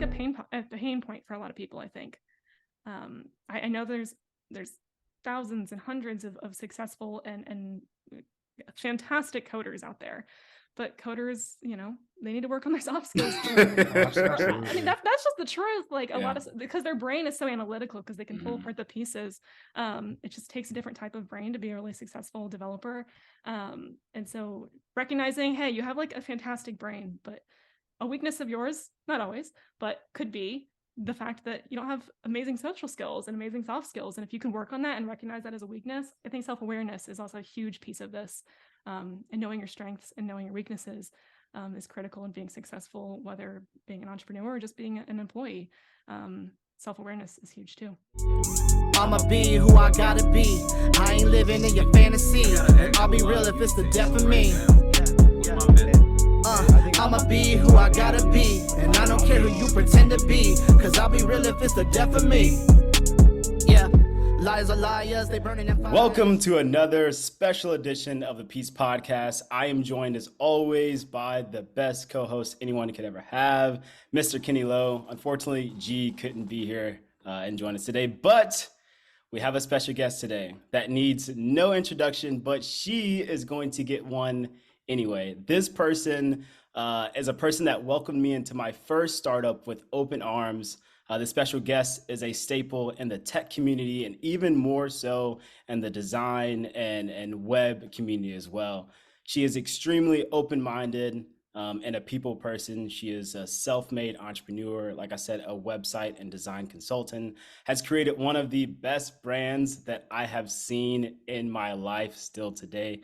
like a pain point for a lot of people, I think. I know there's thousands and hundreds of successful and fantastic coders out there, but coders, they need to work on their soft skills. I mean, that's just the truth. Like a lot of, because their brain is so analytical, because they can pull apart the pieces. It just takes a different type of brain to be a really successful developer. And so recognizing, hey, you have like a fantastic brain, but a weakness of yours, not always, but could be the fact that you don't have amazing social skills and amazing soft skills. And if you can work on that and recognize that as a weakness, I think self-awareness is also a huge piece of this. And knowing your strengths and knowing your weaknesses is critical in being successful, whether being an entrepreneur or just being an employee. Self-awareness is huge too. I'ma be who I gotta be. I ain't living in your fantasy. I'll be real if it's the death of me. I'ma be who I gotta be, and I don't care who you pretend to be, cause I'll be real if it's the death of me. Yeah, lies are liars, they burning in fire. Welcome to another special edition of the P.E.A.C.E podcast. I am joined as always by the best co-host anyone could ever have, Mr. Kenny Lowe. Unfortunately, G couldn't be here and join us today, but we have a special guest today that needs no introduction, but she is going to get one anyway. This person is a person that welcomed me into my first startup with open arms. The special guest is a staple in the tech community and even more so in the design and web community as well. She is extremely open-minded and a people person. She is a self-made entrepreneur, like I said, a website and design consultant, has created one of the best brands that I have seen in my life still today.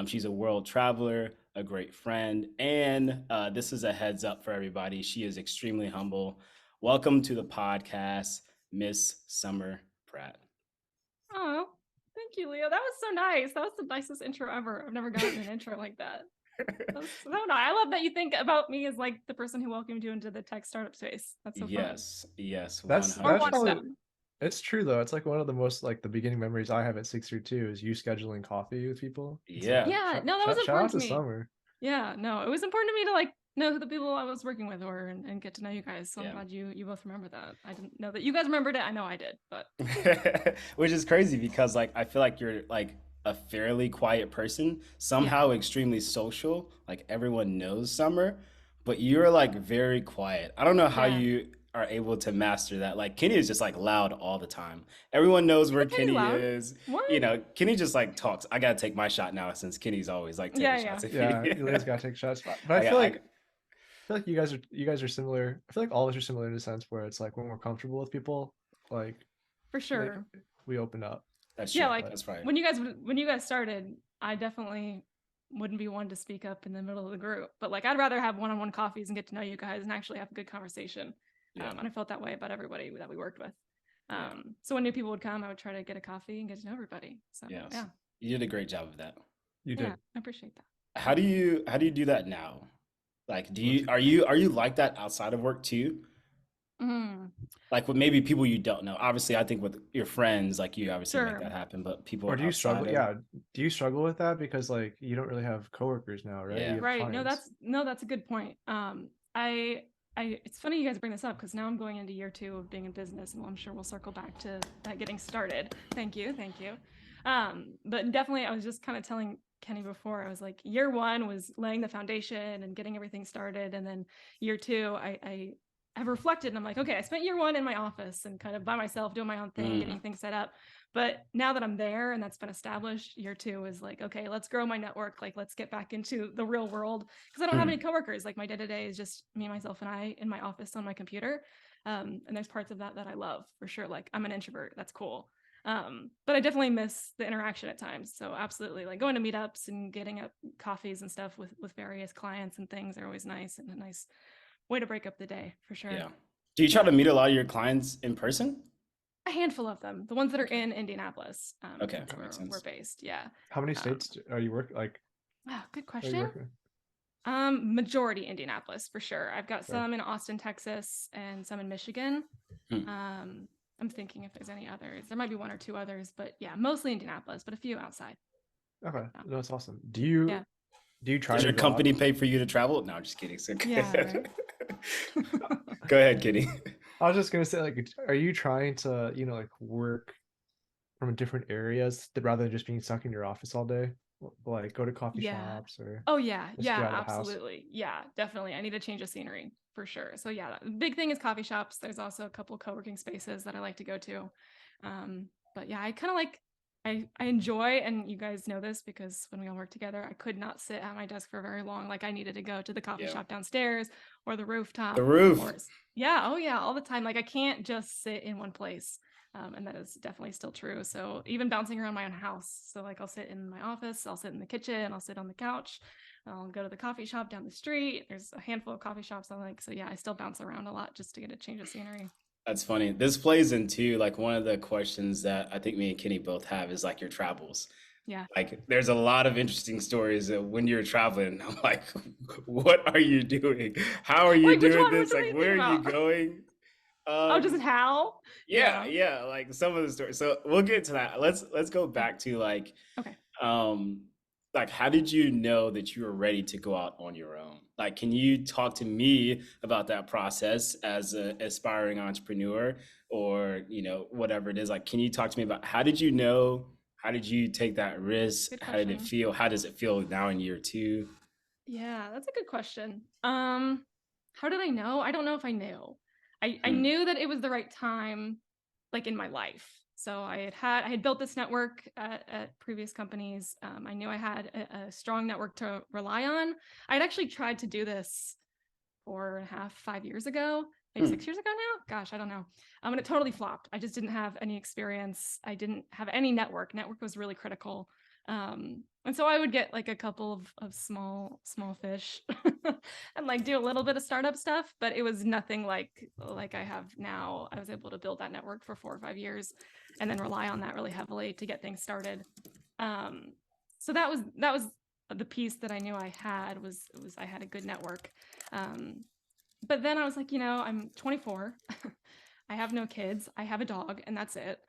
She's a world traveler, a great friend, and this is a heads up for everybody. She is extremely humble. Welcome to the podcast, Miss Summer Pratt. Oh, thank you, Leo. That was so nice. That was the nicest intro ever. I've never gotten an intro like that. That's so nice. I love that you think about me as like the person who welcomed you into the tech startup space. That's so fun. Yes. That's 100%. probably, it's true though. It's like one of the most like the beginning memories I have at 632 is you scheduling coffee with people. Yeah. No, that was shout important out to to me. Summer. Yeah, no, it was important to me to like know who the people I was working with were and get to know you guys. So I'm glad you both remember that. I didn't know that you guys remembered it. I know I did, but which is crazy because like I feel like you're like a fairly quiet person, somehow extremely social. Like everyone knows Summer, but you're like very quiet. I don't know how you are able to master that. Like Kenny is just like loud all the time. Everyone knows where Kenny is. What? Kenny just like talks. I gotta take my shot now since Kenny's always like taking shots. Elia's gotta take shots. But I feel like you guys are similar. I feel like all of us are similar in a sense where it's like when we're comfortable with people, like for sure, like, we open up. That's true. Like that's right. When you guys started, I definitely wouldn't be one to speak up in the middle of the group, but like I'd rather have one-on-one coffees and get to know you guys and actually have a good conversation. And I felt that way about everybody that we worked with. So when new people would come, I would try to get a coffee and get to know everybody. So you did a great job of that. You did. I appreciate that. How do you do that now? Like, are you like that outside of work too? Like with maybe people you don't know. Obviously, I think with your friends, like you obviously make that happen. But people, or do you struggle? Do you struggle with that because like you don't really have coworkers now, right? Yeah. Right. No, that's a good point. It's funny you guys bring this up because now I'm going into year 2 of being in business, and I'm sure we'll circle back to that getting started. Thank you. But definitely, I was just kind of telling Kenny before, I was like, year 1 was laying the foundation and getting everything started, and then year 2, I have reflected and I'm like, okay, I spent year 1 in my office and kind of by myself doing my own thing, getting things set up. But now that I'm there and that's been established, year 2 is like, okay, let's grow my network. Like, let's get back into the real world because I don't have any coworkers. Like my day-to-day is just me, myself, and I in my office on my computer. And there's parts of that I love for sure. Like I'm an introvert. That's cool. But I definitely miss the interaction at times. So absolutely, like going to meetups and getting up coffees and stuff with various clients and things are always nice and a nice way to break up the day for sure. Yeah. Do you try to meet a lot of your clients in person? A handful of them, the ones that are in Indianapolis. Okay, that makes sense. We're based. Yeah. How many states are you working? Like, good question. Majority Indianapolis for sure. I've got some in Austin, Texas, and some in Michigan. I'm thinking if there's any others. There might be 1 or 2 others, but yeah, mostly Indianapolis, but a few outside. Okay, that's awesome. Do you try? Does your company pay for you to travel? No, I'm just kidding. Yeah. Right. Go ahead, Kitty. I was just gonna say, like, are you trying to, like work from different areas rather than just being stuck in your office all day? Like go to coffee Yeah. shops or Oh yeah, just get yeah, out of the house? absolutely. Yeah, definitely. I need to change of scenery for sure. So yeah, the big thing is coffee shops. There's also a couple co-working spaces that I like to go to. But yeah, I kind of like I enjoy, and you guys know this because when we all work together, I could not sit at my desk for very long. Like I needed to go to the coffee Yeah. shop downstairs or the rooftop. The roof. Or yeah, oh yeah, all the time. Like I can't just sit in one place. And that is definitely still true. So even bouncing around my own house. So like I'll sit in my office, I'll sit in the kitchen, I'll sit on the couch, I'll go to the coffee shop down the street. There's a handful of coffee shops I like. So yeah, I still bounce around a lot just to get a change of scenery. That's funny. This plays into like one of the questions that I think me and Kenny both have is like your travels. Yeah. Like there's a lot of interesting stories when you're traveling. I'm like, what are you doing? How are you Wait, which doing one? this? Which one are Like, you where thinking are you about? going? Oh, just how? Yeah, like some of the stories. So we'll get to that. Let's go back to Okay. um like how did you know that you were ready to go out on your own? Like, can you talk to me about that process as an aspiring entrepreneur or, whatever it is? Like, can you talk to me about how did you know? How did you take that risk? Good How did it question. feel? How does it feel now in year 2? Yeah, that's a good question. How did I know? I don't know if I knew. I Hmm. knew that it was the right time, like in my life. So I had built this network at previous companies. I knew I had a strong network to rely on. I'd actually tried to do this 4.5, 5 years ago, maybe Hmm. 6 years ago now. Gosh, I don't know. And it totally flopped. I just didn't have any experience. I didn't have any network. Network was really critical. And so I would get like a couple of small fish and like do a little bit of startup stuff, but it was nothing like I have now. I was able to build that network for 4 or 5 years and then rely on that really heavily to get things started. So that was the piece that I knew I had was I had a good network. But then I was like, I'm 24. I have no kids. I have a dog, and that's it.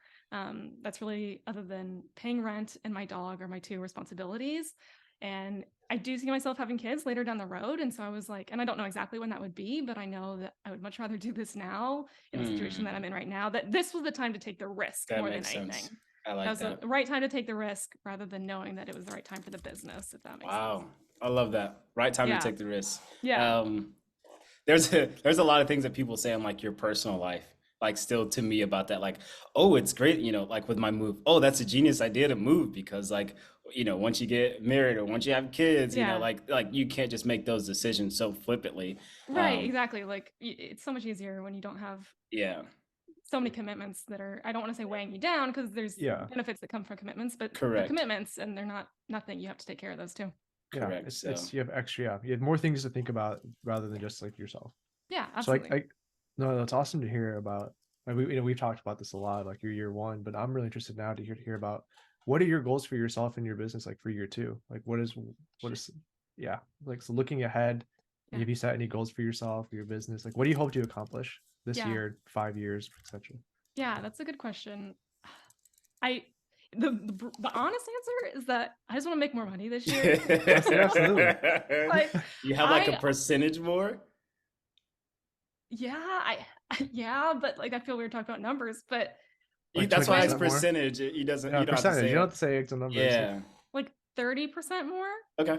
That's really, other than paying rent and my dog, are my 2 responsibilities. And I do see myself having kids later down the road. And so I was like, and I don't know exactly when that would be, but I know that I would much rather do this now in the situation that I'm in right now, that this was the time to take the risk That more than makes sense. anything. I That like was that. the right time to take the risk rather than knowing that it was the right time for the business, if that makes sense. Wow. I love that. Right time to Yeah. take the risk. Yeah. There's a lot of things that people say on like your personal life, like still to me about that, like, oh, it's great, like with my move. Oh, that's a genius idea to move because like, once you get married or once you have kids, Yeah. like you can't just make those decisions so flippantly. Right. Exactly. Like it's so much easier when you don't have Yeah. so many commitments that are, I don't want to say weighing you down because there's Yeah. benefits that come from commitments, but they're Correct. commitments and they're not nothing. You have to take care of those too. Yeah, Correct. it's you have extra, you have more things to think about rather than just like yourself. Yeah, So absolutely. no, that's awesome to hear about. Like we've talked about this a lot, like your year 1, but I'm really interested now to hear about what are your goals for yourself and your business, like for year 2? Like what is, yeah, like so looking ahead, Yeah. have you set any goals for yourself, for your business? Like what do you hope to accomplish this Yeah. year, 5 years, etc.? Yeah, that's a good question. The honest answer is that I just want to make more money this year. Absolutely. Like, You have like a percentage more? Yeah, but like I feel weird talking about numbers, but Like That's why it's 20% more? percentage. You doesn't. Yeah, You don't have to percentage. say You don't it. have to say exact numbers. Yeah. like 30% more, Okay.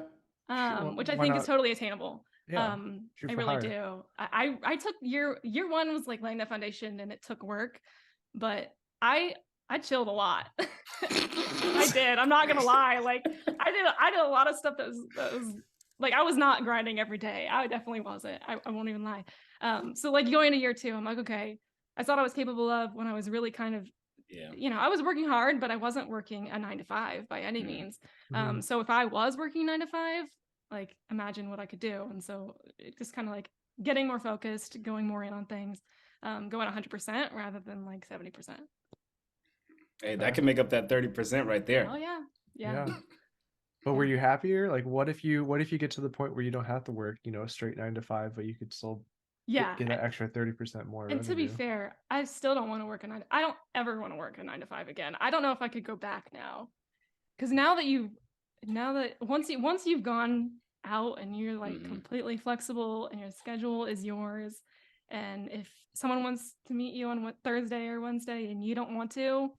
which I why think is not? totally attainable. Yeah, shoot I for really higher. do. I took year 1 was like laying that foundation and it took work, but I chilled a lot. I did. I'm not gonna lie. Like I did a lot of stuff that was like, I was not grinding every day. I definitely wasn't. I won't even lie. So like going into year 2, I'm like, okay, I thought I was capable of when I was really kind of, Yeah. I was working hard, but I wasn't working a 9 to 5 by any means. Mhm. So if I was working 9 to 5, like imagine what I could do. And so it just kind of like getting more focused, going more in on things, going 100% rather than like 70%. Hey, that can make up that 30% right there. Oh yeah. Yeah. But were you happier? Like what if you get to the point where you don't have to work, a straight 9 to 5, but you could still get that extra 30% more And to be revenue? fair, I still don't want to work I don't ever want to work a 9 to 5 again. I don't know if I could go back now. Because now that once you've gone out and you're like completely flexible and your schedule is yours, And if someone wants to meet you on Thursday or Wednesday and you don't want to,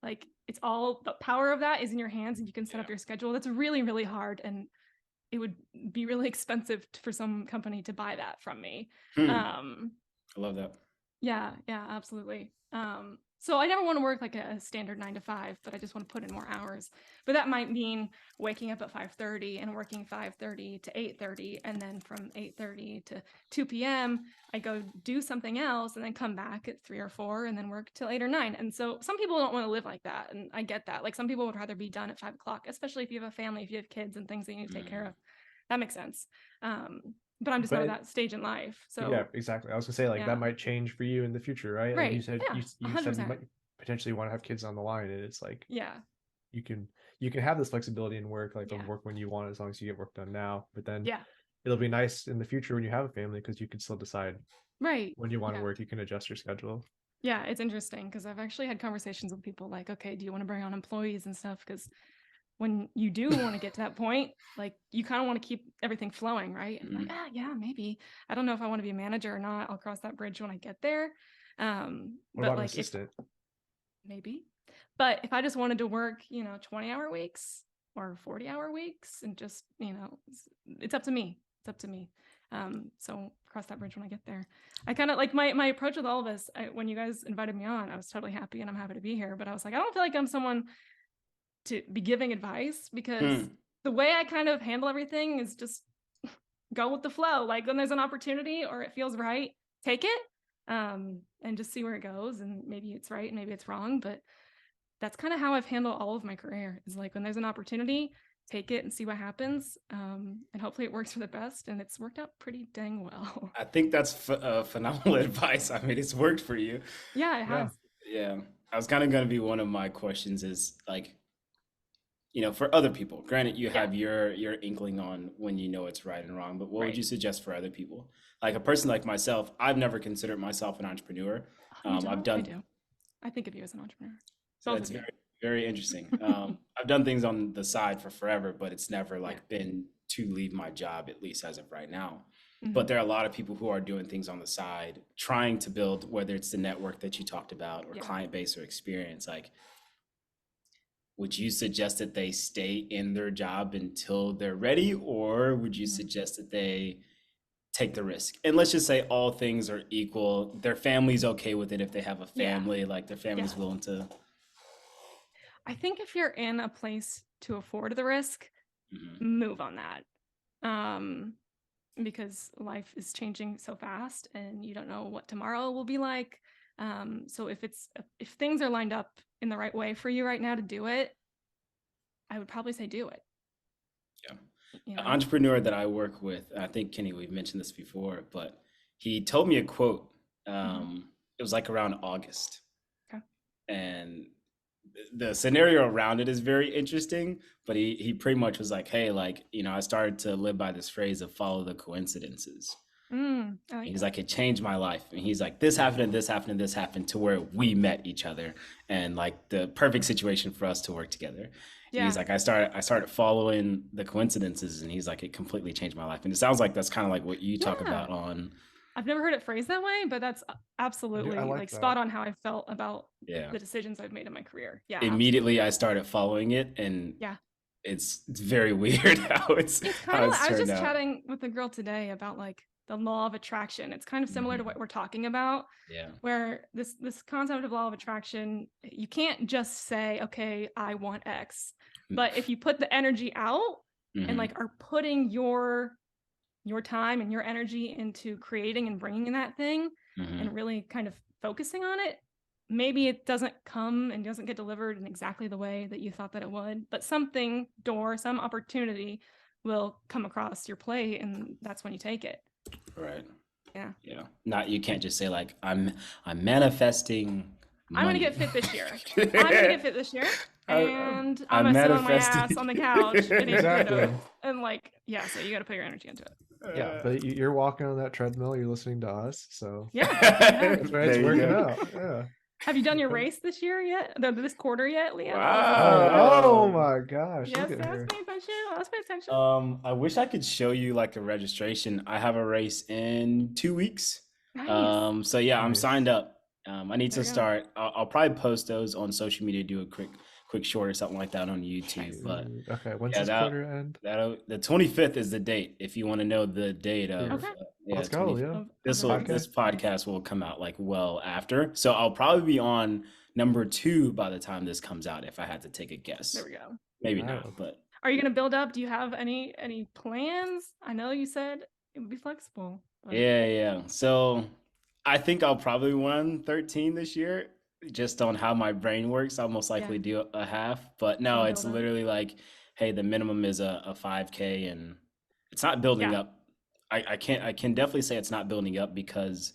like, it's all the power of that is in your hands, and you can set up your schedule. That's really, really hard. And it would be really expensive for some company to buy that from me. I love that. Yeah, absolutely. So I never want to work like a standard 9 to 5, but I just want to put in more hours. But that might mean waking up at 5:30 and working 5:30 to 8:30, and then from 8:30 to 2 p.m. I go do something else and then come back at 3 or 4 and then work till 8 or 9. And so some people don't want to live like that, and I get that. Like, some people would rather be done at 5 o'clock, especially if you have a family, if you have kids and things that you need to take care of. That makes sense. But I'm just not at that stage in life. So yeah, exactly. I was gonna say, like, that might change for you in the future, right? Right. Like you said, you said you 100%. might potentially want to have kids on the line, and it's like, Yeah. you can have this flexibility in work, like work when you want, as long as you get work done now. But then it'll be nice in the future when you have a family, because you can still decide when you want to work. You can adjust your schedule. Yeah, it's interesting because I've actually had conversations with people like, okay, do you want to bring on employees and stuff? Because when you do want to get to that point, like, you kind of want to keep everything flowing, right? And like, yeah, maybe. I don't know if I want to be a manager or not. I'll cross that bridge when I get there. What but about like, an assistant? Maybe. But if I just wanted to work, 20-hour weeks or 40-hour weeks, and just, it's up to me. It's up to me. So cross that bridge when I get there. I kind of like my approach with all of this. When you guys invited me on, I was totally happy, and I'm happy to be here. But I was like, I don't feel like I'm someone to be giving advice, because the way I kind of handle everything is just go with the flow. Like, when there's an opportunity or it feels right, take it, and just see where it goes. And maybe it's right, and maybe it's wrong, but that's kind of how I've handled all of my career, is like, when there's an opportunity, take it and see what happens. And hopefully it works for the best. And it's worked out pretty dang well. I think that's phenomenal advice. I mean, it's worked for you. Yeah, it has. Yeah. I was kind of going to be, one of my questions is like, for other people, granted you have your inkling on when you know it's right and wrong, but what would you suggest for other people? Like, a person like myself, I've never considered myself an entrepreneur. I do. I think of you as an entrepreneur. So that's very, very interesting. I've done things on the side for forever, but it's never like been to leave my job, at least as of right now. But there are a lot of people who are doing things on the side, trying to build, whether it's the network that you talked about or client base or experience. Like, would you suggest that they stay in their job until they're ready, or would you suggest that they take the risk? And let's just say all things are equal. Their family's okay with it if they have a family, like their family's willing to. I think if you're in a place to afford the risk, move on that. Because life is changing so fast, and you don't know what tomorrow will be like. So if things are lined up in the right way for you right now to do it, I would probably say do it. An entrepreneur that I work with, I think, Kenny, we've mentioned this before, but he told me a quote. It was like around August. And the scenario around it is very interesting, but he pretty much was like, hey, like, I started to live by this phrase of follow the coincidences. He's like, it changed my life. And he's like, this happened and this happened and this happened to where we met each other, and like the perfect situation for us to work together. And he's like, I started following the coincidences, and he's like, it completely changed my life. And it sounds like that's kind of like what you talk about on. I've never heard it phrased that way, but that's absolutely like spot on how I felt about the decisions I've made in my career. Immediately I started following it, and it's very weird how it's kind of, I was just chatting with a girl today about like the law of attraction. It's kind of similar to what we're talking about, where this concept of law of attraction, you can't just say, okay, I want X, but if you put the energy out and like are putting your time and your energy into creating and bringing in that thing and really kind of focusing on it, maybe it doesn't come and doesn't get delivered in exactly the way that you thought that it would, but some opportunity will come across your plate, and that's when you take it. Right. Not, you can't just say like, I'm manifesting money. I'm gonna get fit this year. I'm gonna get fit this year, and I'm gonna sit on my ass on the couch and eat potatoes. And like, so you got to put your energy into it. But you're walking on that treadmill. You're listening to us, so it's working out. Have you done your race this year yet? This quarter yet, Leah? Wow. Oh my gosh. Yes, let's pay attention. I wish I could show you like a registration. I have a race in 2 weeks. Nice. So yeah, I'm Nice. signed up. I need There to you go. start. I'll probably post those on social media, do a quick short or something like that on YouTube. Nice. But Okay, when's yeah, this quarter end? the 25th is the date. If you want to know the date of Okay. yeah, Let's go, 20. Leo. Of This the will business. this podcast will come out like well after. So I'll probably be on number 2 by the time this comes out, if I had to take a guess. There we go. Maybe Alright. not, but Are you gonna build up? Do you have any plans? I know you said it would be flexible. But yeah. So I think I'll probably run 13 this year, just on how my brain works. I'll most likely do a half, but no, Wanna it's build up? literally like, hey, the minimum is a 5K, and it's not building Yeah. up. I can definitely say it's not building up because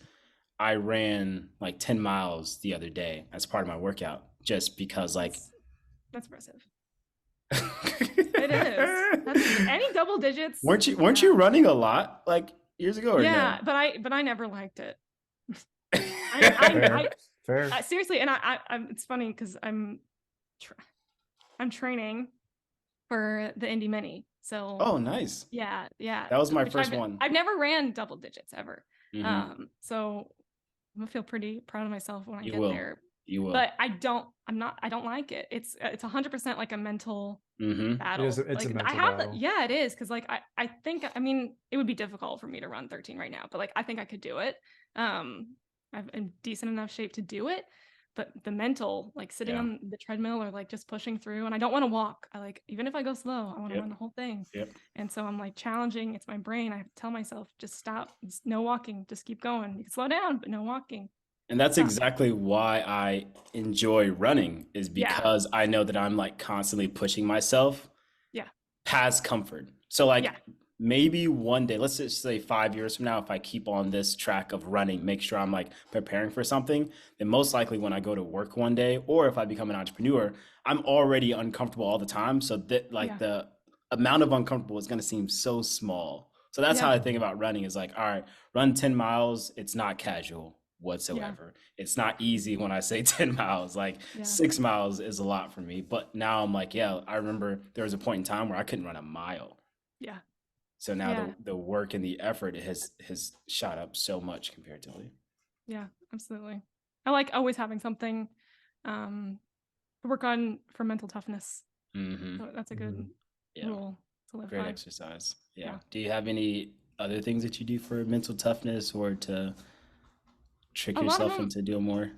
I ran like 10 miles the other day as part of my workout, just because like That's impressive. It is. That's, any double digits. weren't you running a lot like years ago, or Yeah, no? but I never liked it. Fair. Seriously, and I'm it's funny because I'm training for the Indy Mini. So Oh, nice. yeah. That was my Which first one. I've never ran double digits ever. Mhm. So I'm gonna feel pretty proud of myself when I You get will. there. You will. But I don't like it. It's 100% like a mental battle. It's a like, mental I have battle. yeah, it is, because like I think, I mean, it would be difficult for me to run 13 right now, but like I think I could do it. I'm in decent enough shape to do it, but the mental, like sitting Yeah. on the treadmill or like just pushing through, and I don't want to walk. I like, even if I go slow, I want to Yep. run the whole thing. Yep. And so I'm like challenging. It's my brain. I have to tell myself, just stop. Just no walking. Just keep going. You can slow down, but no walking. And that's Stop. exactly why I enjoy running, is Yeah. because I know that I'm like constantly pushing myself Yeah. past comfort. So like Yeah. maybe one day, let's just say 5 years from now, if I keep on this track of running, make sure I'm like preparing for something, then most likely when I go to work one day, or if I become an entrepreneur, I'm already uncomfortable all the time. So that like Yeah. the amount of uncomfortable is going to seem so small. So that's Yeah. how I think about running, is like, all right, run 10 miles. It's not casual whatsoever. It's not easy when I say 10 miles. Like Yeah. 6 miles is a lot for me. But now I'm like, yeah, I remember there was a point in time where I couldn't run a mile. Yeah. So now Yeah. the work and the effort has shot up so much comparatively. Yeah, absolutely. I like always having something to work on for mental toughness. Mm-hmm. So that's a good Yeah. rule to live Great by. exercise. Yeah. Yeah. Do you have any other things that you do for mental toughness, or to trick A lot of yourself them- into doing more?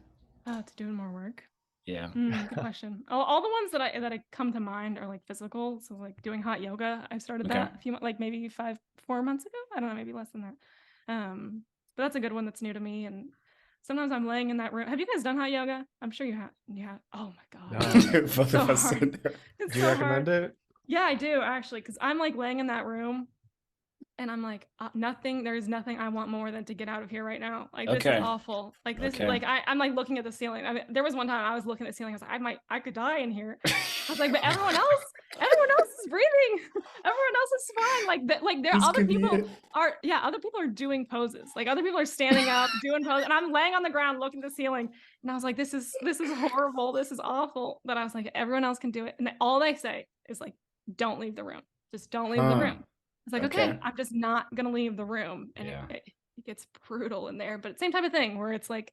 To doing more work. Yeah. Good question. All the ones that I come to mind are like physical. So like doing hot yoga. I started Okay. that a few, like maybe 4 months ago. I don't know, maybe less than that. But that's a good one that's new to me. And sometimes I'm laying in that room. Have you guys done hot yoga? I'm sure you have. Yeah. Oh my God. No. Both So of us hard. said that. It's Do you so recommend hard. it? Yeah, I do actually, because I'm like laying in that room and I'm like, there's nothing I want more than to get out of here right now. Like, this Okay. is awful. Like this, Okay. like I'm like looking at the ceiling. I mean, there was one time I was looking at the ceiling. I was like, I could die in here. I was like, but everyone else is breathing. Everyone else is fine. Like there He's other people committed. other people are doing poses. Like other people are standing up, doing poses, and I'm laying on the ground looking at the ceiling. And I was like, this is horrible. This is awful. But I was like, everyone else can do it. And all they say is like, don't leave the room. Just don't leave the room. It's like, okay, I'm just not gonna leave the room. And Yeah. it gets brutal in there. But same type of thing where it's like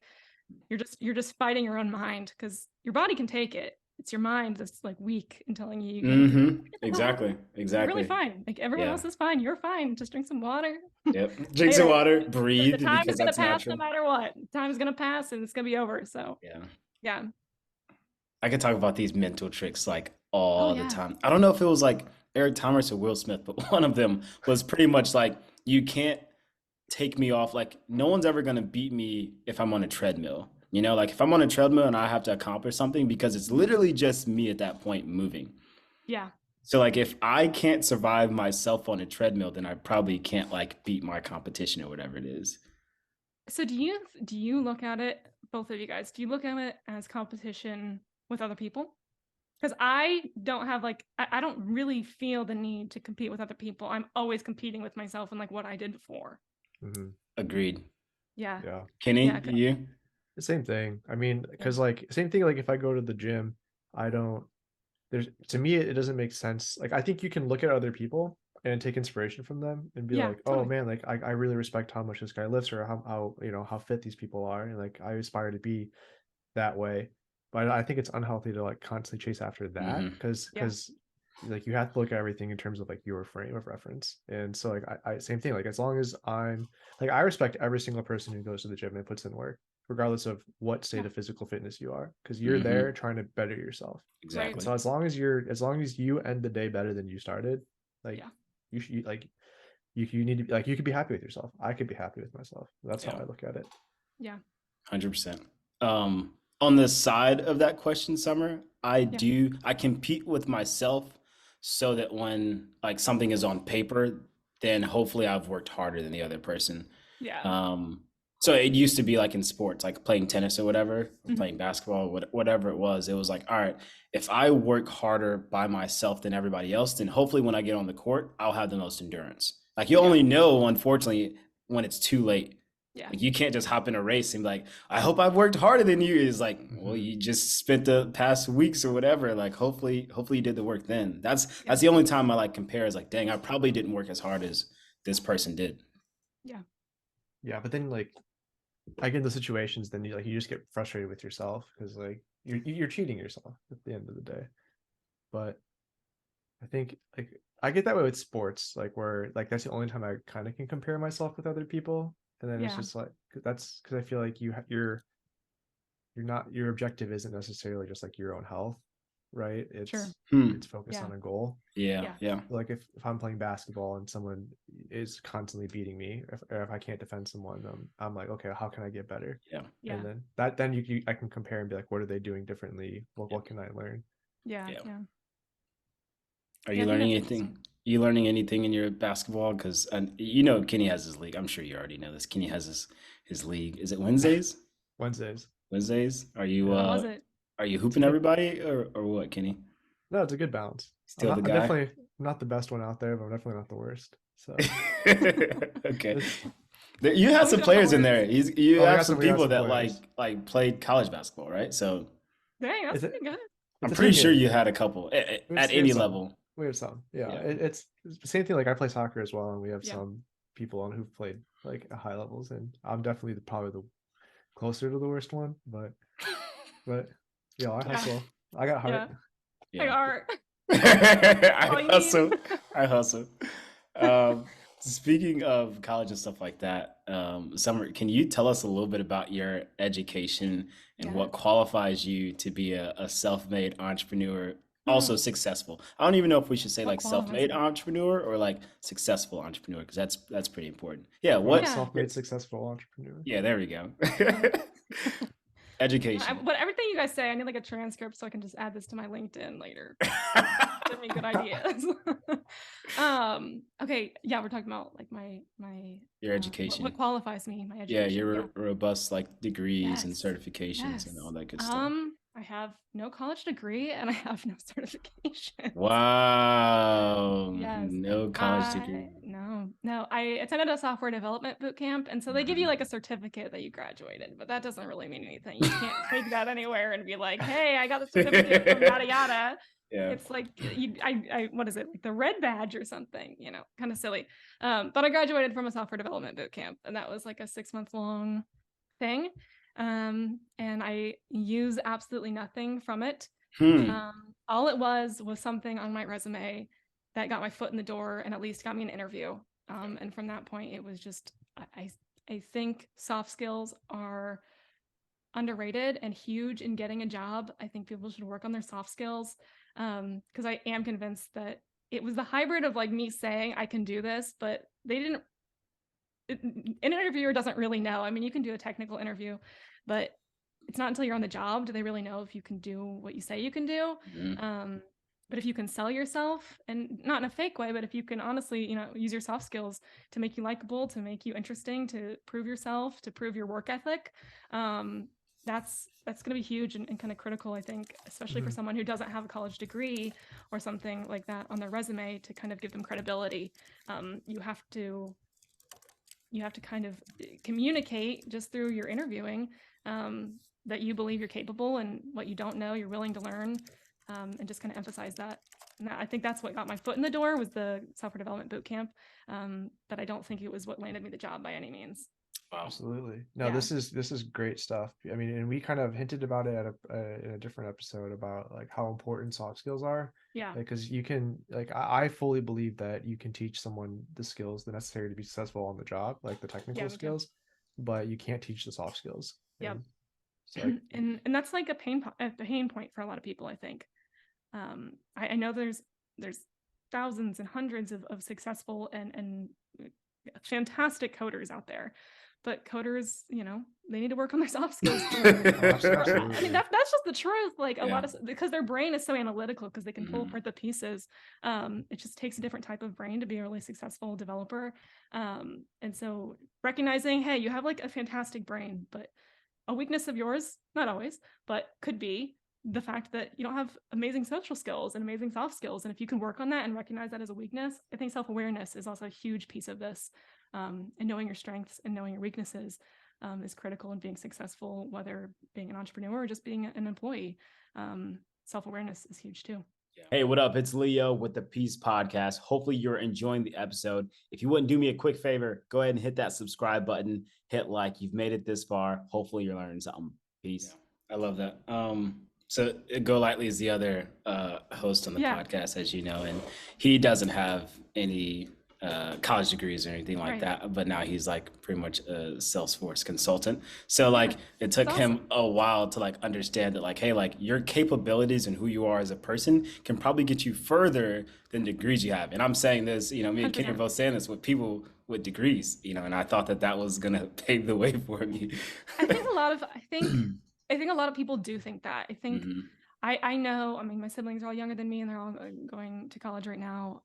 you're just fighting your own mind, because your body can take it. It's your mind that's like weak and telling you Mm-hmm. Exactly. You're really fine. Like everyone else is fine. You're fine. Just drink some water. Yep. Drink some water, breathe, The time is because gonna that's pass natural. no matter what. Time is gonna pass and it's gonna be over. So yeah. I could talk about these mental tricks like all yeah. the time. I don't know if it was like Eric Thomas or Will Smith, but one of them was pretty much like, you can't take me off. Like, no one's ever going to beat me if I'm on a treadmill. You know, like if I'm on a treadmill and I have to accomplish something, because it's literally just me at that point moving. Yeah. So like if I can't survive myself on a treadmill, then I probably can't like beat my competition or whatever it is. So do you look at it, both of you guys, do you look at it as competition with other people? Because I don't have like, I don't really feel the need to compete with other people. I'm always competing with myself and like what I did before. Agreed. Yeah. Kenny, Yeah, you? The same thing. I mean, because like same thing, like if I go to the gym, to me it doesn't make sense. Like I think you can look at other people and take inspiration from them and be Yeah, like, oh totally. man, like I really respect how much this guy lifts, or how you know how fit these people are, and like I aspire to be that way. But I think it's unhealthy to like constantly chase after that, Mm-hmm. Yeah. because like you have to look at everything in terms of like your frame of reference. And so like I same thing, like as long as I'm like, I respect every single person who goes to the gym and puts in work, regardless of what state Yeah. of physical fitness you are, because you're Mm-hmm. there trying to better yourself. Right. And Exactly. so as long as you end the day better than you started, like Yeah. you should like you need to be like, you could be happy with yourself. I could be happy with myself. That's how Yeah. I look at it. Yeah. 100%. On the side of that question, Summer, Yeah. I compete with myself so that when like something is on paper, then hopefully I've worked harder than the other person. Yeah. So it used to be like in sports, like playing tennis or whatever, or Mhm. playing basketball, whatever it was like, all right, if I work harder by myself than everybody else, then hopefully when I get on the court, I'll have the most endurance. Like you Yeah. only know, unfortunately, when it's too late. Yeah. Like you can't just hop in a race and be like, I hope I've worked harder than you. It's like, well, you just spent the past weeks or whatever. Like hopefully you did the work then. That's the only time I like compare, is like, dang, I probably didn't work as hard as this person did. Yeah. Yeah, but then like I get in those situations, then you like you just get frustrated with yourself, because like you're cheating yourself at the end of the day. But I think like I get that way with sports, like where like that's the only time I kind of can compare myself with other people, and then it's Yeah. just like that's because I feel like you're not, your objective isn't necessarily just like your own health, right? Sure. It's focused Yeah. on a goal. Yeah. Yeah. Yeah. Like if I'm playing basketball and someone is constantly beating me, or if I can't defend someone, I'm like, okay, how can I get better? Yeah. Yeah. And then I can compare and be like, what are they doing differently? What can I learn? Yeah. Yeah. Yeah. Are Yeah, you I think learning that's anything? interesting. You learning anything in your basketball? Because you know Kenny has his league. I'm sure you already know this. Kenny has his league. Is it Wednesdays? Wednesdays. Wednesdays? How Yeah. was it? Are you It's a hooping good, everybody or what, Kenny? no, it's a good balance. Still the I'm guy? definitely not the best one out there, but I'm definitely not the worst. So Okay. it's You have some Maybe not the players in worst. there. You oh, have some we got people some that players. like played college basketball, right? So Dang, that's It's a, pretty good. I'm it's a pretty team sure game. you had a couple at We have any some. level. We have some. Yeah. Yeah. It's the same thing. Like I play soccer as well, and we have Yeah. some people on who've played like at high levels, and I'm definitely probably the closer to the worst one, but yeah, I Yeah. hustle. I got heart. Hey, Yeah. Art. I All you need. hustle. I hustle. Um, Speaking of college and stuff like that, Summer, can you tell us a little bit about your education and what Yes. qualifies you to be a self-made entrepreneur, also Hmm. successful? I don't even know if we should say What like qualifies self-made me? entrepreneur or like successful entrepreneur, because that's pretty important. Yeah, Or what? Yeah. self-made successful entrepreneur. Yeah, there we go. Yeah. Education. But everything you guys say, I need like a transcript so I can just add this to my LinkedIn later. Give me good ideas. Okay, yeah, we're talking about like my Your what education. qualifies me, my Yeah, education. your Yeah. robust like degrees and Yes. certifications and Yes. all that good stuff. I have no college degree and I have no certifications. Wow. Yes. No college degree. No. I attended a software development boot camp, and so they give you like a certificate that you graduated, but that doesn't really mean anything. You can't take that anywhere and be like, "Hey, I got the certificate from yada yada." Yeah. It's like I what is it, like the red badge or something? Kind of silly. But I graduated from a software development boot camp, and that was like a 6-month long thing. And I use absolutely nothing from it. All it was something on my resume that got my foot in the door and at least got me an interview. And from that point, it was just, I think soft skills are underrated and huge in getting a job. I think people should work on their soft skills, because I am convinced that it was the hybrid of like me saying I can do this, but they didn't. An interviewer doesn't really know. I mean, you can do a technical interview, but it's not until you're on the job do they really know if you can do what you say you can do. But if you can sell yourself, and not in a fake way, but if you can honestly, use your soft skills to make you likable, to make you interesting, to prove yourself, to prove your work ethic, that's going to be huge and kind of critical, I think, especially for someone who doesn't have a college degree or something like that on their resume to kind of give them credibility. You have to kind of communicate just through your interviewing, that you believe you're capable, and what you don't know, you're willing to learn, and just kind of emphasize that. And I think that's what got my foot in the door, was the software development boot camp. But I don't think it was what landed me the job by any means. Wow. Absolutely. No, Yeah. this is great stuff. I mean, and we kind of hinted about it in a different episode about like how important soft skills are. Yeah. Because you can, like, I fully believe that you can teach someone the skills that necessary to be successful on the job, like the technical skills, but you can't teach the soft skills. Yep. So and that's like a pain point for a lot of people, I think. I know there's thousands and hundreds of successful and fantastic coders out there, but coders, you know, they need to work on their soft skills. I mean, that's just the truth. Like a lot of, because their brain is so analytical, because they can pull apart the pieces. It just takes a different type of brain to be a really successful developer. And so recognizing, hey, you have like a fantastic brain, but a weakness of yours, not always, but could be the fact that you don't have amazing social skills and amazing soft skills. And if you can work on that and recognize that as a weakness, I think self-awareness is also a huge piece of this. And knowing your strengths and knowing your weaknesses is critical in being successful, whether being an entrepreneur or just being an employee. Self-awareness is huge too. Hey, what up? It's Leo with the P.E.A.C.E podcast. Hopefully you're enjoying the episode. If you wouldn't do me a quick favor, go ahead and hit that subscribe button, hit like. You've made it this far. Hopefully you're learning something. Peace. Yeah, I love that. So Golightly is the other host on the podcast, as you know, and he doesn't have any college degrees or anything like that, but now he's like pretty much a Salesforce consultant. So like it took him a while to like understand that, like, hey, like your capabilities and who you are as a person can probably get you further than degrees you have. And I'm saying this, you know, me and Kenny are both saying this with people with degrees, you know, and I thought that was gonna pave the way for me. I think a lot of people do think that. I think I know, I mean, my siblings are all younger than me and they're all going to college right now.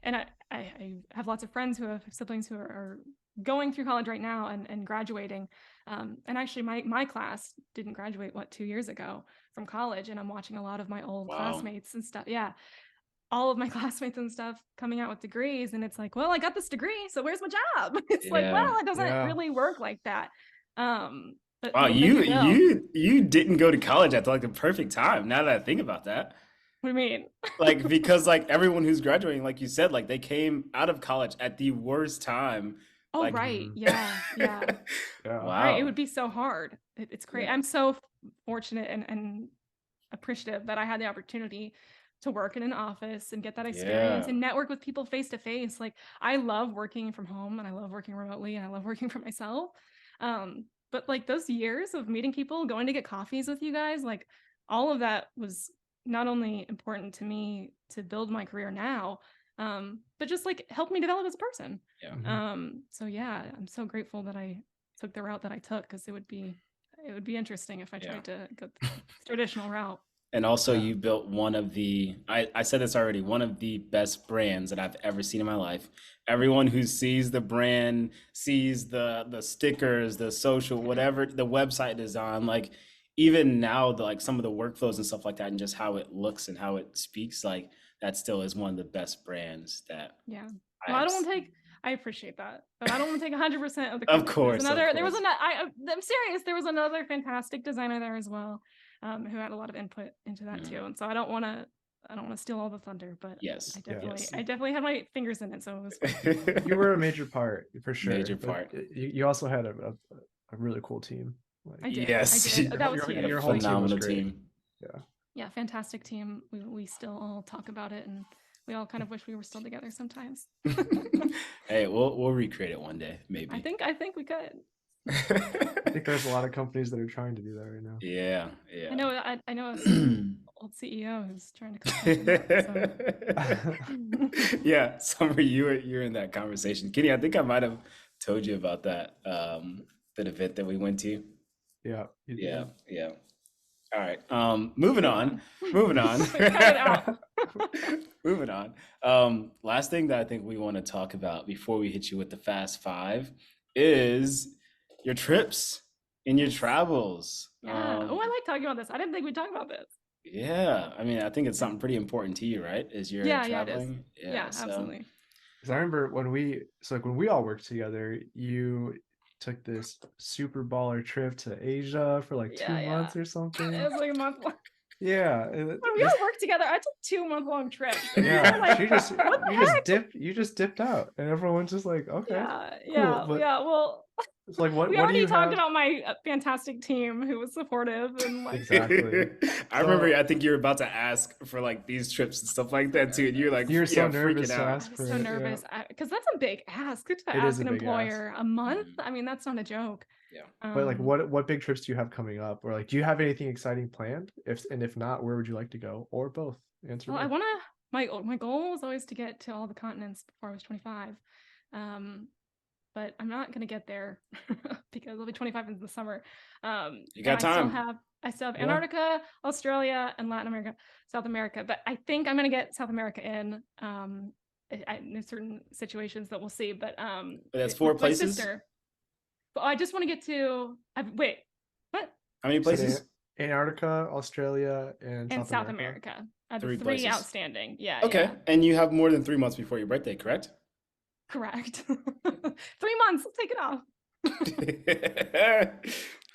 And I have lots of friends who have siblings who are going through college right now and graduating. And actually my class didn't graduate, 2 years ago from college. And I'm watching a lot of my old classmates and stuff. Yeah. All of my classmates and stuff coming out with degrees. And it's like, well, I got this degree, so where's my job? It's like, well, it doesn't really work like that. But wow, you didn't go to college at like the perfect time. Now that I think about that. What do you mean? Like, because like everyone who's graduating, like you said, like they came out of college at the worst time. Oh, like, right. Yeah. Wow. Right. It would be so hard. It's crazy. I'm so fortunate and appreciative that I had the opportunity to work in an office and get that experience and network with people face to face. Like, I love working from home and I love working remotely and I love working for myself. But like those years of meeting people, going to get coffees with you guys, like all of that was not only important to me to build my career now, but just like helped me develop as a person. So yeah, I'm so grateful that I took the route that I took, because it would be interesting if I tried to go the traditional route. And also you built one of the, I said this already, one of the best brands that I've ever seen in my life. Everyone who sees the brand, sees the stickers, the social, whatever the website design, like even now, like some of the workflows and stuff like that, and just how it looks and how it speaks, like that still is one of the best brands that. Yeah. Well, I don't want to take, I appreciate that, but I don't want to take 100% of the credit. Of course. There was another, I'm serious. There was another fantastic designer there as well, who had a lot of input into that too. And so I don't want to steal all the thunder, but yes, I definitely had my fingers in it. So it was fun. You were a major part for sure. Major part. You also had a really cool team. Like, I did. Yes. I did. That was your whole phenomenal team. Yeah, fantastic team. We still all talk about it, and we all kind of wish we were still together sometimes. Hey, we'll recreate it one day, maybe. I think we could. I think there's a lot of companies that are trying to do that right now. Yeah. I know an old CEO who's trying to come so. Yeah, Summer, you're in that conversation. Kenny, I think I might have told you about that that event that we went to. Yeah. All right. Moving on. Moving on. Last thing that I think we want to talk about before we hit you with the fast five is your trips and your travels. Yeah. I like talking about this. I didn't think we'd talk about this. Yeah. I mean, I think it's something pretty important to you, right? Is your traveling? It is. Yeah, absolutely. Because I remember when we all worked together, you took this super baller trip to Asia for like 2 months or something. It was like a month long. Yeah. When we all worked together, I took 2-month-long trips. Yeah. Like, What the heck? you just dipped out, and everyone's just like, okay, Yeah, cool. But well, it's like, what we do already you talked have? about my fantastic team who was supportive and like. Exactly. I remember, I think you were about to ask for like these trips and stuff like that too, and you're like, You're so freaking nervous to out. ask I for was so it. nervous because that's a big ask to It is ask a an big ask. employer a month. I mean, that's not a joke. Yeah. But like, what big trips do you have coming up, or like, do you have anything exciting planned? If not, where would you like to go, or both? Answer. Well, I both. want to. My goal was always to get to all the continents before I was 25. But I'm not gonna get there because I'll be 25 in the summer. You got time. I still have Antarctica, Australia, and Latin America, South America. But I think I'm gonna get South America in. In certain situations that we'll see. But that's 4 places. My sister. But I just want to get to. Wait, what? How many places? Antarctica, Australia, and South America. 3 3 places. Outstanding. Yeah. Okay, yeah. and you have more than 3 months before your birthday, correct? Correct. 3 months. Let's take it off.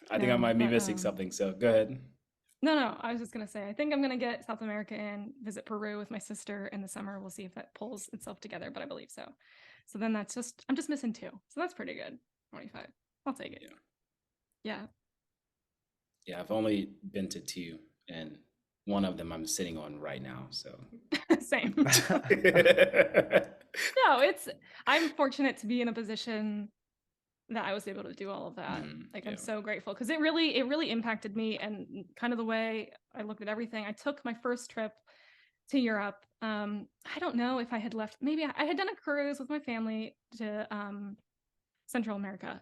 I think I might be missing something. So go ahead. No. I was just gonna say I think I'm gonna get South America and visit Peru with my sister in the summer. We'll see if that pulls itself together, but I believe so. So then I'm just missing 2. So that's pretty good. 25. I'll take it. Yeah. Yeah, I've only been to 2, and one of them I'm sitting on right now. So same. No, I'm fortunate to be in a position that I was able to do all of that. I'm so grateful because it really impacted me and kind of the way I looked at everything. I took my first trip to Europe. I don't know if I had left. Maybe I had done a cruise with my family to Central America.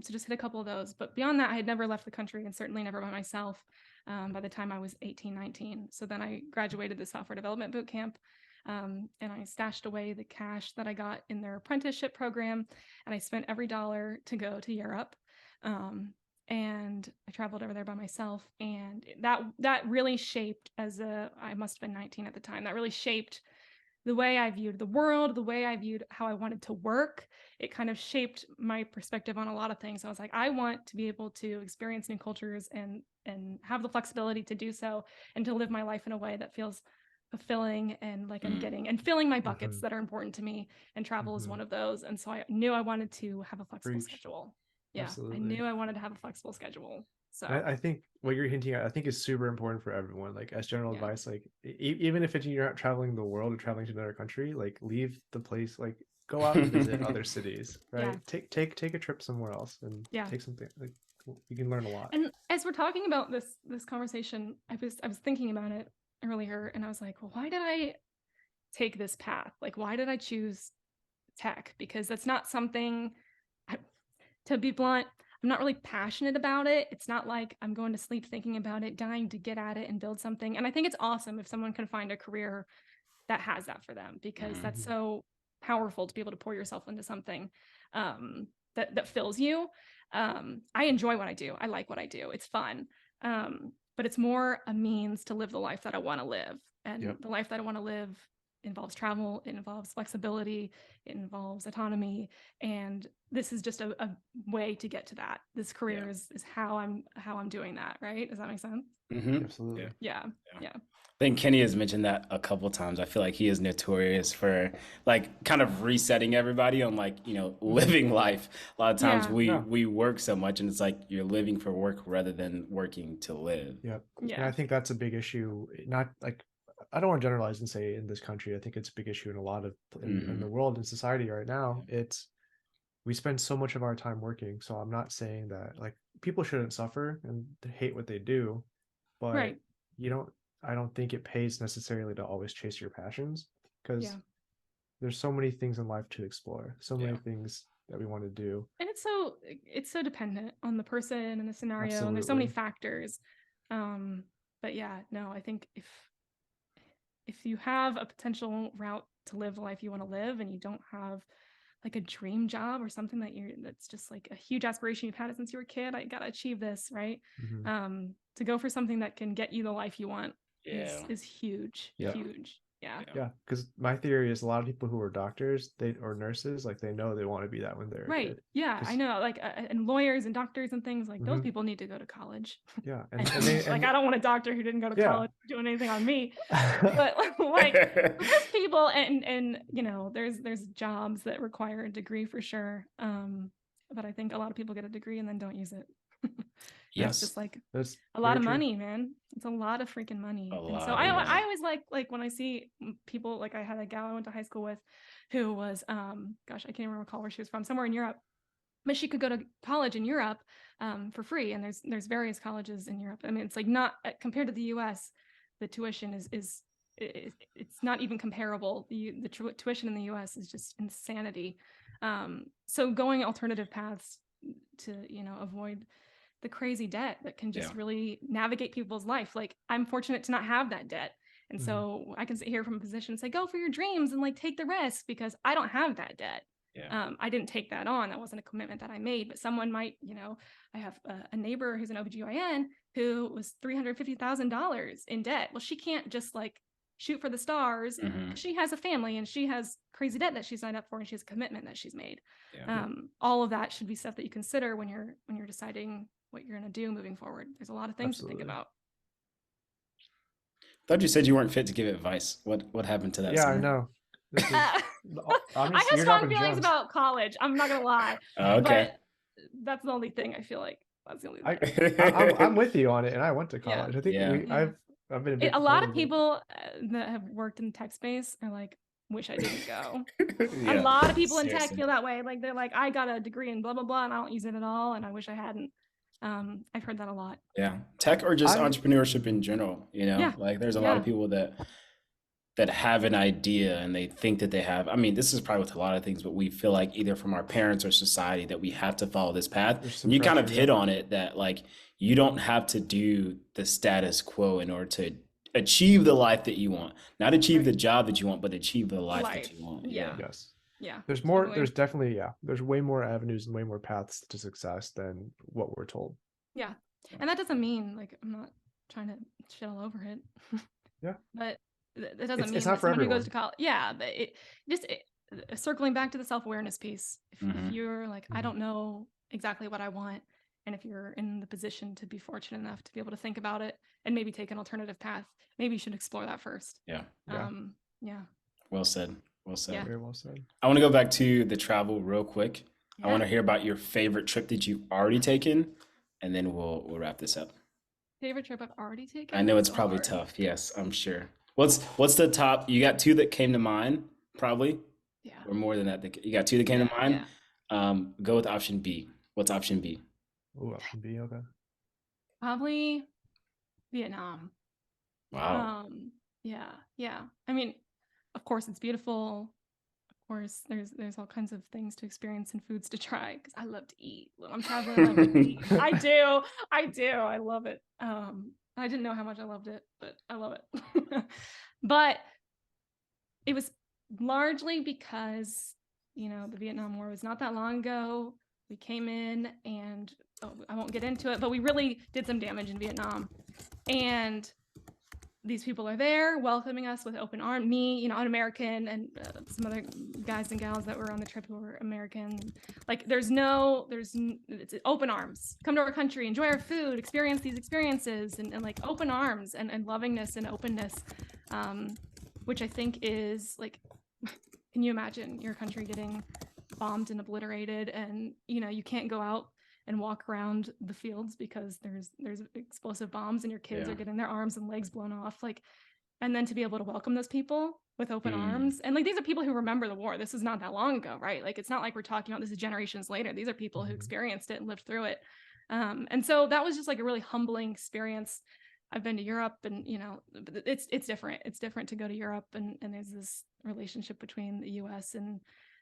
So just hit a couple of those. But beyond that, I had never left the country and certainly never by myself by the time I was 18, 19. So then I graduated the software development boot camp. And I stashed away the cash that I got in their apprenticeship program. And I spent every dollar to go to Europe. And I traveled over there by myself. And that really shaped I must have been 19 at the time. That really shaped the way I viewed the world, the way I viewed how I wanted to work. It kind of shaped my perspective on a lot of things. I was like, I want to be able to experience new cultures and have the flexibility to do so and to live my life in a way that feels fulfilling and like I'm getting and filling my buckets that are important to me. And travel is one of those. And so I knew I wanted to have a flexible schedule. Yeah, absolutely. I knew I wanted to have a flexible schedule. So I think what you're hinting at, I think is super important for everyone. Like as general advice, like even if you're not traveling the world or traveling to another country, like leave the place, like go out and visit other cities, right? Yeah. Take a trip somewhere else and take something. Like you can learn a lot. And as we're talking about this conversation, I was thinking about it earlier, and I was like, well, why did I take this path? Like, why did I choose tech? Because that's not something. To be blunt, I'm not really passionate about it. It's not like I'm going to sleep thinking about it, dying to get at it and build something. And I think it's awesome if someone can find a career that has that for them, because that's so powerful to be able to pour yourself into something that fills you. I enjoy what I do. I like what I do. It's fun. But it's more a means to live the life that I want to live. And the life that I want to live involves travel, it involves flexibility, it involves autonomy, and this is just a way to get to that. This career is how I'm doing that, right? Does that make sense? Absolutely. Yeah. I think Kenny has mentioned that a couple times. I feel like he is notorious for like kind of resetting everybody on like, living life. A lot of times we work so much and it's like you're living for work rather than working to live. Yeah. And I think that's a big issue. Not like, I don't want to generalize and say in this country. I think it's a big issue in a lot of in the world and society right now. We spend so much of our time working. So I'm not saying that like people shouldn't suffer and hate what they do, but I don't think it pays necessarily to always chase your passions, because there's so many things in life to explore, so many things that we want to do. And it's so dependent on the person and the scenario, and there's so many factors. But I think if you have a potential route to live the life you want to live and you don't have like a dream job or something that's just like a huge aspiration you've had since you were a kid, I got to achieve this, right? To go for something that can get you the life you want is huge, huge. Yeah, because my theory is a lot of people who are doctors, or nurses, like they know they want to be that when they're a Right. kid. Yeah, I know. Like, and lawyers and doctors and things like those Mhm. people need to go to college. Yeah, And like, I don't want a doctor who didn't go to college doing anything on me. But like, there's people, and you know, there's jobs that require a degree for sure. But I think a lot of people get a degree and then don't use it. Yes. It's just like That's a lot of very true. money, man. It's a lot of freaking money. A And so lot of money. I always like when I see people, like I had a gal I went to high school with who was gosh, I can't even recall where she was from, somewhere in Europe. But she could go to college in Europe for free, and there's various colleges in Europe. I mean, it's like not compared to the U.S. The tuition is it's not even comparable. The tuition in the U.S. is just insanity. So going alternative paths to, you know, avoid the crazy debt that can just really navigate people's life. Like, I'm fortunate to not have that debt. And so I can sit here from a position and say, go for your dreams and like take the risk, because I don't have that debt. I didn't take that on. That wasn't a commitment that I made, but someone might, you know, I have a neighbor who's an OBGYN who was $350,000 in debt. Well, she can't just like shoot for the stars. She has a family and she has crazy debt that she signed up for, and she has a commitment that she's made. All of that should be stuff that you consider when you're deciding what you're going to do moving forward. There's a lot of things to think about. I thought you said you weren't fit to give advice. What happened to that? Yeah, Summer? I know. I have strong feelings about college. I'm not gonna lie. Okay. But that's the only thing I feel like. That's the only thing. I'm with you on it, and I went to college. I think I've been a lot of people that have worked in the tech space are like, wish I didn't go. A lot of people in tech feel that way. Like, they're like, I got a degree in blah blah blah and I don't use it at all, and I wish I hadn't. I've heard that a lot. Yeah, tech or just entrepreneurship in general. You know, like there's a lot of people that have an idea and they think that they have. I mean, this is probably with a lot of things, but we feel like either from our parents or society that we have to follow this path. And you kind of hit on it, that like you don't have to do the status quo in order to achieve the life that you want. Not achieve the job that you want, but achieve the life that you want. Yes. Yeah. There's more, there's definitely, there's way more avenues and way more paths to success than what we're told. Yeah. And that doesn't mean like I'm not trying to shit all over it. But it doesn't mean that someone who goes to college. Yeah, but circling back to the self-awareness piece. If you're like, I don't know exactly what I want, and if you're in the position to be fortunate enough to be able to think about it and maybe take an alternative path, maybe you should explore that first. Yeah. Well said. Well said. Yeah. Very well said. I want to go back to the travel real quick. I want to hear about your favorite trip that you've already taken, and then we'll wrap this up. Favorite trip I've already taken? I know it's probably tough. Yes, I'm sure. What's the top? You got two that came to mind, probably. Yeah. Or more than that. You got two that came to mind. Yeah. Go with option B. What's option B? Oh, option B. Okay. Probably Vietnam. Wow. Yeah. I mean, of course it's beautiful. Of course, there's all kinds of things to experience and foods to try, because I love to eat. When I'm traveling, I love to eat. I do. I love it. I didn't know how much I loved it, but I love it. But it was largely because, you know, the Vietnam War was not that long ago. We came in and I won't get into it, but we really did some damage in Vietnam. And these people are there welcoming us with open arms. Me, you know, an American, and some other guys and gals that were on the trip who were American. Like, it's open arms. Come to our country, enjoy our food, experience these experiences, and like open arms and lovingness and openness, which I think is like, can you imagine your country getting bombed and obliterated, and you know, you can't go out and walk around the fields because there's explosive bombs and your kids are getting their arms and legs blown off, like, and then to be able to welcome those people with open arms. And like, these are people who remember the war. This is not that long ago, right? Like, it's not like we're talking about this is generations later. These are people who experienced it and lived through it. And so that was just like a really humbling experience. I've been to Europe, and you know, it's different. It's different to go to Europe, and there's this relationship between the US and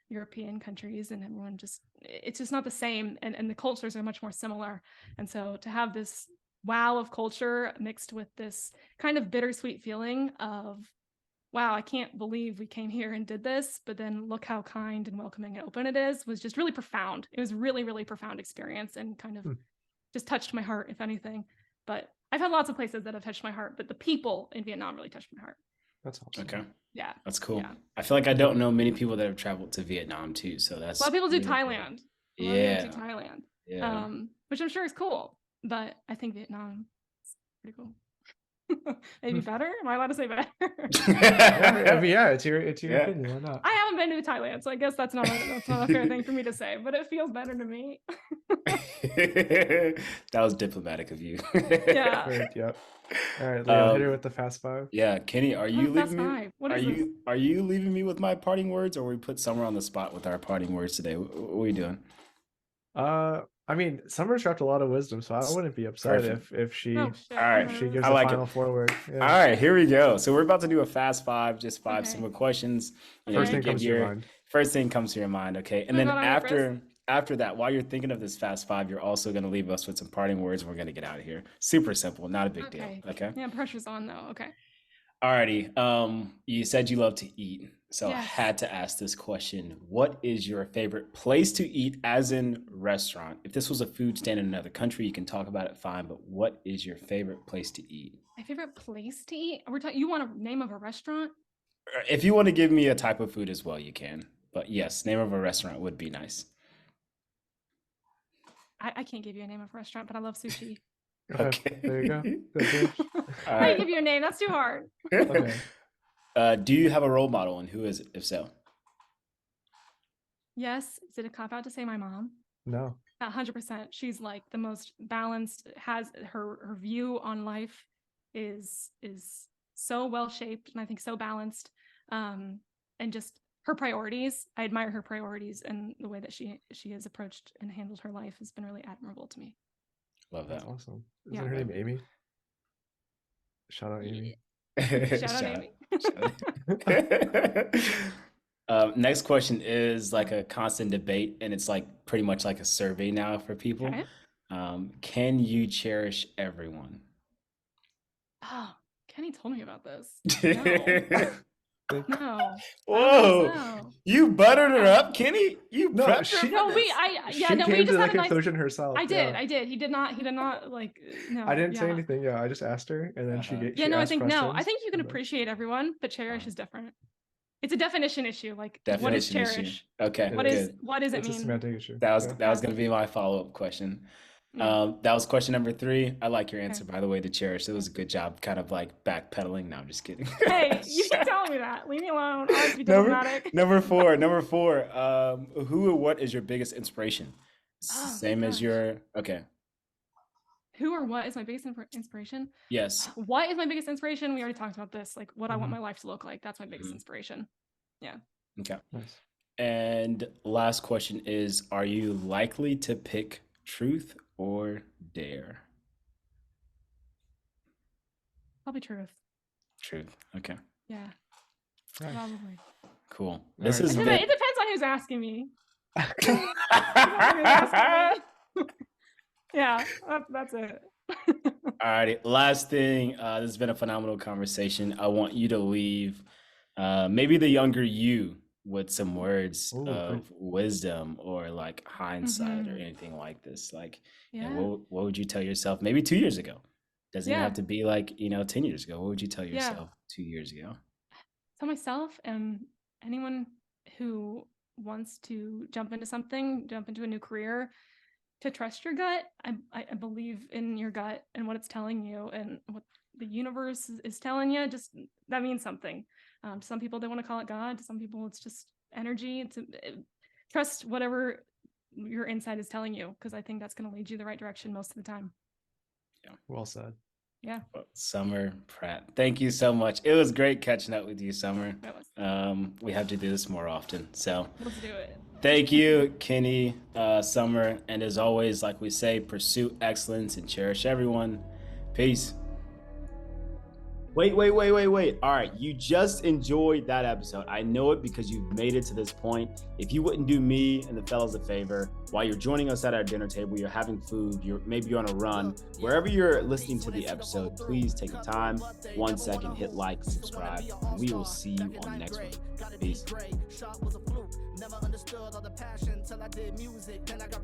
European countries, and everyone it's just not the same, and the cultures are much more similar. And so to have this wow of culture mixed with this kind of bittersweet feeling of, wow, I can't believe we came here and did this, but then look how kind and welcoming and open it is, was just really profound. It was really, really profound experience, and kind of just touched my heart, if anything. But I've had lots of places that have touched my heart, but the people in Vietnam really touched my heart. That's awesome. Okay. Yeah. That's cool. Yeah. I feel like I don't know many people that have traveled to Vietnam too. So that's A lot of people do really cool. Thailand. A lot of Yeah. people do Thailand. Yeah. Which I'm sure is cool, but I think Vietnam is pretty cool. Maybe better? Am I allowed to say better? I mean, yeah, it's your Yeah. opinion. Why not? I haven't been to Thailand, so I guess that's not a fair thing for me to say, but it feels better to me. That was diplomatic of you. Yeah. Great, yep. All right, Leo, hit her with the fast five. Yeah, Kenny, are you Fast leaving me? five. What Are is this? you leaving me with my parting words, or we put Summer on the spot with our parting words today? What are we doing? I mean, Summer's dropped a lot of wisdom, so I wouldn't be upset Perfect. if she Oh, shit. All right. if she gives I the like final it. forward. Yeah. All right, here we go. So we're about to do a fast five, just five Okay. simple questions. You know, First you thing give comes to your mind. First thing comes to your mind, okay? And Oh, then God, I'm nervous. after that, while you're thinking of this fast five, you're also going to leave us with some parting words. And we're going to get out of here. Super simple, not a big deal. Okay. Okay. Yeah, pressure's on though. Okay. Alrighty. You said you love to eat, so I Yes. had to ask this question. What is your favorite place to eat, as in restaurant? If this was a food stand in another country, you can talk about it fine, but what is your favorite place to eat? My favorite place to eat? We're talking. You want a name of a restaurant? If you want to give me a type of food as well, you can. But yes, name of a restaurant would be nice. I can't give you a name of a restaurant, but I love sushi. Okay, there you go. Good, good. I Alright. can give you a name. That's too hard. Okay. Do you have a role model, and who is it, if so? Yes. Is it a cop out to say my mom? No. 100%. She's like the most balanced. Has her view on life is so well shaped, and I think so balanced. And just her priorities. I admire her priorities, and the way that she has approached and handled her life has been really admirable to me. Love That's that. awesome. Yeah. Isn't her name Amy? Shout out Amy. Shout out Amy. Next question is like a constant debate, and it's like pretty much like a survey now for people. Okay. Can you cherish everyone? Oh, Kenny told me about this. No. No. Whoa, No. you buttered her up, Kenny. You No, prepped her she- for No, this? She we came to just that had a nice. conclusion herself. I did. Yeah. I did. He did not like. No. I didn't say yeah. anything. Yeah, I just asked her, and then she Uh-huh. gave. Yeah, she no, I asked think no. I questions, think you can and then- appreciate everyone, but cherish is different. It's a definition issue. Like, what is Definition issue. cherish? Okay, What good. is what does it It's a mean? semantic issue. That was Yeah. that was gonna be my follow-up question. Mm. That was question number 3. I like your answer, Okay. by the way, to cherish. It was a good job, kind of like backpedaling. No, I'm just kidding. Hey, you keep telling me that. Leave me alone. I like to be Number, diplomatic. number 4. Number 4. Who or what is your biggest inspiration? Oh, Same as gosh. your. Okay. Who or what is my biggest inspiration? Yes. What is my biggest inspiration? We already talked about this. Like, what I want Mhm. my life to look like. That's my biggest Mhm. inspiration. Okay. Nice. And last question is: are you likely to pick truth or dare? Probably truth. Truth. Okay. Yeah, Nice. probably. Cool. This right. has It been. depends on who's asking me. Asking me. Yeah, that's it. Alrighty, last thing. This has been a phenomenal conversation. I want you to leave maybe the younger you with some words Ooh, of wisdom or like hindsight or Mhm. anything like this. Like, you Yeah. know, what would you tell yourself maybe 2 years ago? Doesn't even Yeah. have to be like, 10 years ago. What would you tell Yeah. yourself 2 years ago? Tell myself and anyone who wants to jump into something, jump into a new career, to trust your gut. I believe in your gut and what it's telling you and what the universe is telling you. Just that means something. Some people, they want to call it God. To some people, it's just energy. Trust whatever your inside is telling you, because I think that's going to lead you the right direction most of the time. Well said. Yeah, Summer Pratt, thank you so much. It was great catching up with you, Summer. that was. We have to do this more often. So Let's do it. thank you, Kenny, Summer. And as always, like we say, pursue excellence and cherish everyone. Peace. Wait. All right, you just enjoyed that episode. I know it because you've made it to this point. If you wouldn't do me and the fellas a favor, while you're joining us at our dinner table, you're having food, maybe you're on a run, wherever you're listening to the episode, please take the time, 1 second, hit like, subscribe, and we will see you on the next one. Peace. Never understood all the passion till I did music. Then I got